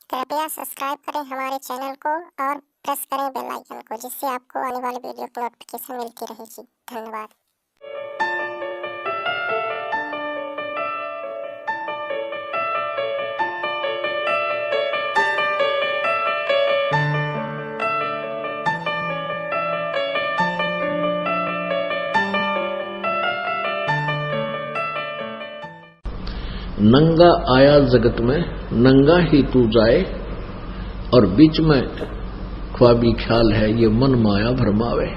कृपया सब्सक्राइब करें हमारे चैनल को और प्रेस करें बेल आइकन को, जिससे आपको आने वाले वीडियो की नोटिफिकेशन मिलती रहेगी। धन्यवाद। नंगा आया जगत में नंगा ही तू जाए, और बीच में ख्वाबी ख्याल है ये मन माया भरमावे।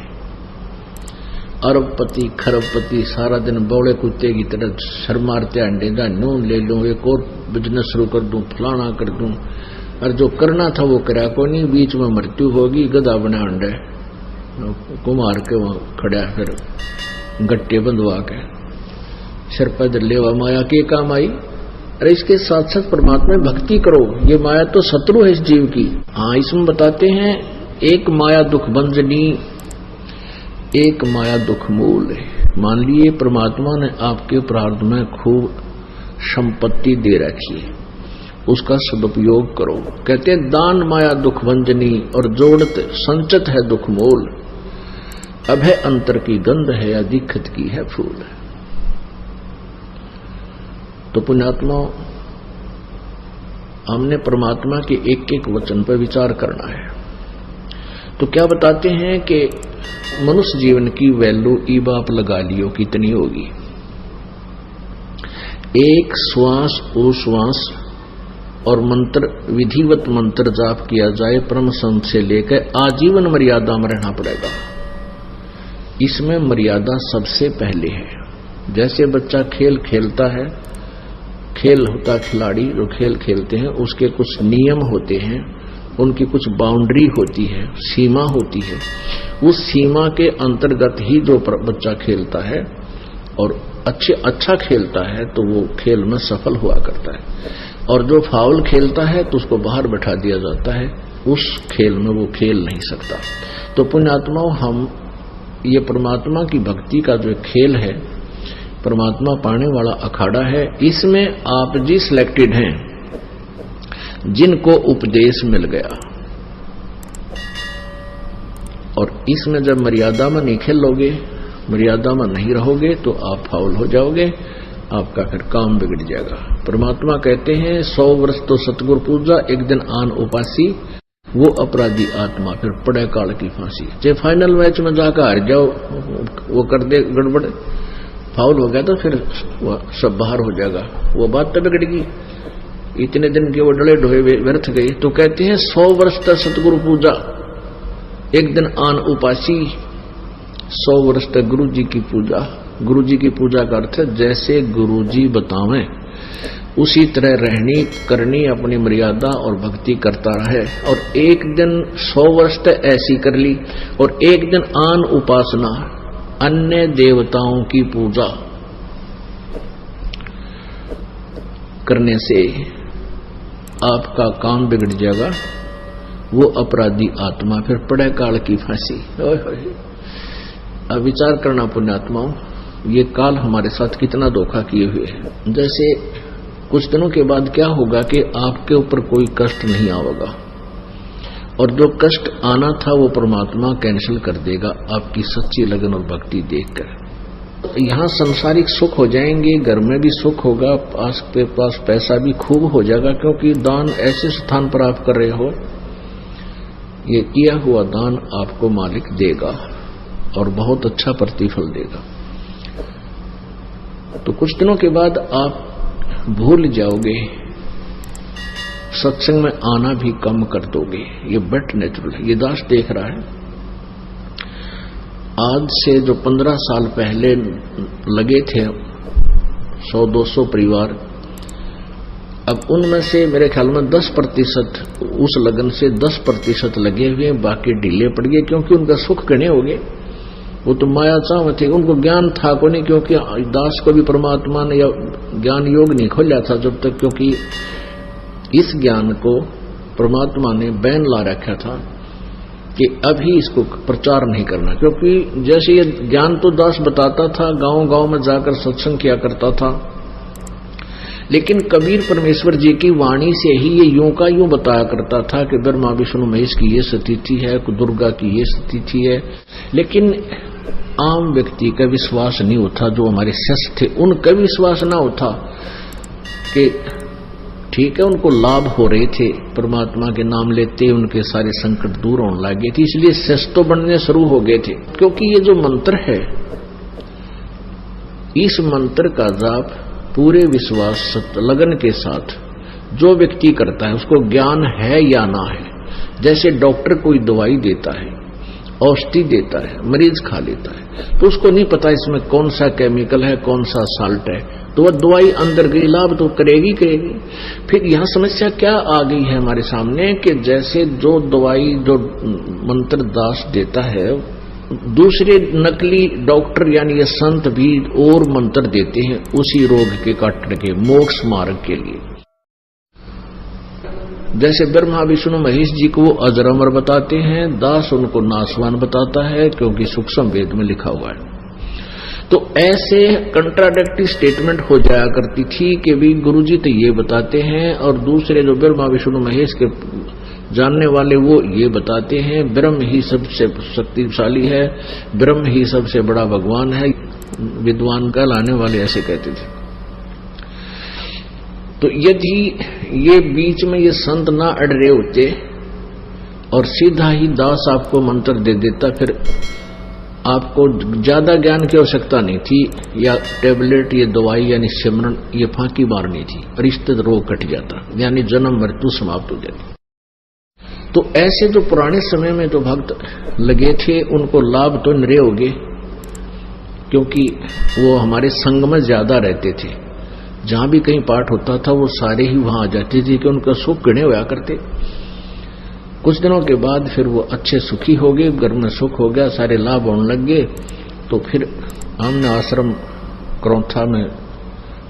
अरबपति खरबपति सारा दिन बौड़े कुत्ते की तरह सर मारते अंडे जा नून ले लूं, एक और बिजनेस शुरू कर दूं, फलाना कर दूं, और जो करना था वो करा को नहीं। बीच में मृत्यु होगी, गधा बना अंडे कुमार के वहां खड़ा, फिर गट्टे बंधवा के सिर पर लेवा माया के काम आई। अरे इसके साथ साथ परमात्मा में भक्ति करो, ये माया तो शत्रु है इस जीव की। हाँ, इसमें बताते हैं एक माया दुख भंजनी, एक माया दुख मूल है। मान लिए परमात्मा ने आपके प्रारब्ध में खूब संपत्ति दे रखी है, उसका सदुपयोग करो। कहते हैं दान माया दुख भंजनी, और जोड़त संचित है दुख मूल। अब है अंतर की गंध है, या दिखत की है फूल। तो पुण्यात्मा, हमने परमात्मा के एक एक वचन पर विचार करना है। तो क्या बताते हैं कि मनुष्य जीवन की वैल्यू ई बाप लगा लियो कितनी होगी। एक श्वास ओ श्वास और मंत्र, विधिवत मंत्र जाप किया जाए परम संत से लेकर आजीवन मर्यादा में रहना पड़ेगा। इसमें मर्यादा सबसे पहले है। जैसे बच्चा खेल खेलता है, खेल होता खिलाड़ी जो खेल खेलते हैं उसके कुछ नियम होते हैं, उनकी कुछ बाउंड्री होती है, सीमा होती है। उस सीमा के अंतर्गत ही जो बच्चा खेलता है और अच्छा खेलता है तो वो खेल में सफल हुआ करता है, और जो फाउल खेलता है तो उसको बाहर बैठा दिया जाता है, उस खेल में वो खेल नहीं सकता। तो पुण्यात्माओं, हम ये परमात्मा की भक्ति का जो खेल है, परमात्मा पाने वाला अखाड़ा है, इसमें आप जी सिलेक्टेड हैं जिनको उपदेश मिल गया। और इसमें जब मर्यादा में नहीं खेलोगे, मर्यादा में नहीं रहोगे तो आप फाउल हो जाओगे, आपका फिर काम बिगड़ जाएगा। परमात्मा कहते हैं 100 वर्ष तो सतगुरु पूजा, एक दिन आन उपासी, वो अपराधी आत्मा फिर पड़े काल की फांसी। चाहे फाइनल मैच में जाकर हार जाओ, वो कर दे गड़बड़, फाउल हो गया तो फिर सब बाहर हो जाएगा, वो बात तो बिगड़ेगी। इतने दिन के वो डले ढोए व्यर्थ गए। तो कहते हैं 100 वर्ष तक सतगुरु पूजा, एक दिन आन उपासी। 100 वर्ष तक गुरु जी की पूजा। गुरु जी की पूजा का अर्थ है जैसे गुरु जी बतावें उसी तरह रहनी करनी, अपनी मर्यादा और भक्ति करता रहे। और एक दिन 100 वर्ष तक ऐसी कर ली, और एक दिन आन उपासना, अन्य देवताओं की पूजा करने से आपका काम बिगड़ जाएगा, वो अपराधी आत्मा फिर पड़े काल की फांसी। अब विचार करना पुण्यात्माओं, ये काल हमारे साथ कितना धोखा किए हुए है। जैसे कुछ दिनों के बाद क्या होगा कि आपके ऊपर कोई कष्ट नहीं आएगा, और जो कष्ट आना था वो परमात्मा कैंसिल कर देगा आपकी सच्ची लगन और भक्ति देखकर। यहाँ सांसारिक सुख हो जाएंगे, घर में भी सुख होगा, आपके पास पैसा भी खूब हो जाएगा, क्योंकि दान ऐसे स्थान पर आप कर रहे हो, ये किया हुआ दान आपको मालिक देगा और बहुत अच्छा प्रतिफल देगा। तो कुछ दिनों के बाद आप भूल जाओगे, सत्संग में आना भी कम कर दोगे, ये बट नेचुरल है। ये दास देख रहा है, आज से जो 15 साल पहले लगे थे 100-200 परिवार, अब उनमें से मेरे ख्याल में 10% उस लगन से 10% लगे हुए, बाकी ढीले पड़ गए, क्योंकि उनका सुख गणे हो गए। वो तो माया चाह थे, उनको ज्ञान था को नहीं, क्योंकि दास को भी परमात्मा ने ज्ञान योग नहीं खोला था जब तक, क्योंकि इस ज्ञान को परमात्मा ने बैन ला रखा था कि अभी इसको प्रचार नहीं करना। क्योंकि जैसे ये ज्ञान तो दास बताता था, गांव गांव में जाकर सत्संग किया करता था, लेकिन कबीर परमेश्वर जी की वाणी से ही ये यूं का यूं बताया करता था कि ब्रह्मा विष्णु महेश की ये स्थिति है, दुर्गा की ये स्थिति है। लेकिन आम व्यक्ति का विश्वास नहीं होता, जो हमारे शिष्य थे उनका विश्वास ना होता कि ठीक है, उनको लाभ हो रहे थे, परमात्मा के नाम लेते उनके सारे संकट दूर होने लगे थे, इसलिए शिष्य तो बनने शुरू हो गए थे। क्योंकि ये जो मंत्र है, इस मंत्र का जाप पूरे विश्वास लगन के साथ जो व्यक्ति करता है, उसको ज्ञान है या ना है। जैसे डॉक्टर कोई दवाई देता है, औषधि देता है, मरीज खा लेता है, तो उसको नहीं पता इसमें कौन सा केमिकल है, कौन सा साल्ट है, तो वह दवाई अंदर गई, लाभ तो करेगी। फिर यहां समस्या क्या आ गई है हमारे सामने कि जैसे जो दवाई जो मंत्र दास देता है, दूसरे नकली डॉक्टर यानी ये संत भी और मंत्र देते हैं उसी रोग के काटने के, मोक्ष मार्ग के लिए। जैसे ब्रह्मा विष्णु महेश जी को वो अजर अमर बताते हैं, दास उनको नासवान बताता है, क्योंकि सूक्ष्म वेद में लिखा हुआ है। तो ऐसे कंट्राडिक्टरी स्टेटमेंट हो जाया करती थी कि भी गुरुजी तो ये बताते हैं और दूसरे जो ब्रह्मा विष्णु महेश के जानने वाले वो ये बताते हैं ब्रह्म ही सबसे शक्तिशाली है, ब्रह्म ही सबसे बड़ा भगवान है। विद्वान का लाने वाले ऐसे कहते थे। तो यदि ये बीच में ये संत ना अड़ रहे होते और सीधा ही दास आपको मंत्र दे देता, फिर आपको ज्यादा ज्ञान की आवश्यकता नहीं थी, या टेबलेट, ये दवाई यानी सिमरन, ये फांकी मारनी थी, रिश्ते रोग कट जाता, यानी जन्म मृत्यु समाप्त हो जाती। तो ऐसे जो पुराने समय में जो भक्त लगे थे उनको लाभ तो नरे हो गए, क्योंकि वो हमारे संग में ज्यादा रहते थे। जहां भी कहीं पाठ होता था वो सारे ही वहां आ जाते थे कि उनका सुख गणे हुआ करते। कुछ दिनों के बाद फिर वो अच्छे सुखी हो गए, घर में सुख हो गया, सारे लाभ होने लग गए। तो फिर हमने आश्रम करौथा में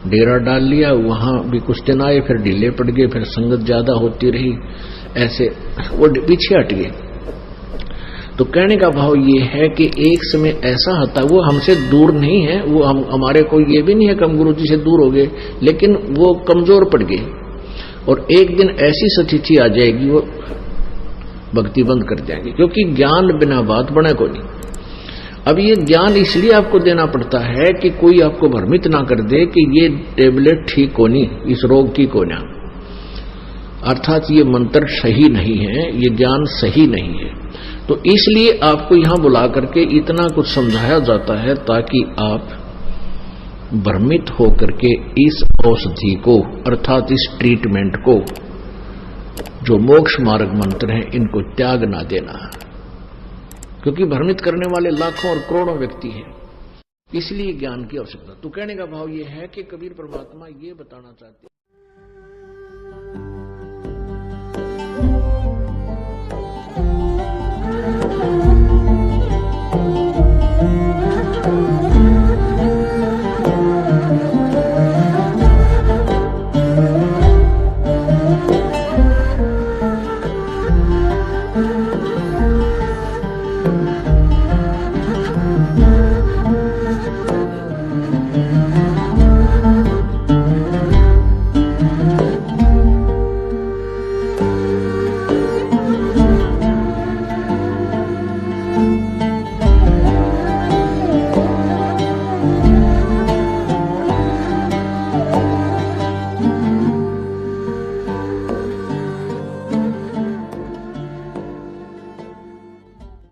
डेरा डाल लिया, वहां भी कुछ दिन आए, फिर ढीले पड़ गए, फिर संगत ज्यादा होती रही, ऐसे वो पीछे हट गए। तो कहने का भाव ये है कि एक समय ऐसा आता, वो हमसे दूर नहीं है, वो हमारे को ये भी नहीं है कि हम गुरु जी से दूर हो गए, लेकिन वो कमजोर पड़ गए और एक दिन ऐसी स्थिति आ जाएगी वो भक्ति बंद कर जाएंगे, क्योंकि ज्ञान बिना बात बने को नहीं। अब ये ज्ञान इसलिए आपको देना पड़ता है कि कोई आपको भ्रमित ना कर दे कि ये टेबलेट ठीक होनी, इस रोग की कोना, अर्थात ये मंत्र सही नहीं है, ये ज्ञान सही नहीं है। तो इसलिए आपको यहां बुला करके इतना कुछ समझाया जाता है ताकि आप भ्रमित होकर के इस औषधि को, अर्थात इस ट्रीटमेंट को, जो मोक्ष मार्ग मंत्र हैं, इनको त्याग ना देना, क्योंकि भ्रमित करने वाले लाखों और करोड़ों व्यक्ति हैं। इसलिए ज्ञान की आवश्यकता। तो कहने का भाव यह है कि कबीर परमात्मा ये बताना चाहते हैं।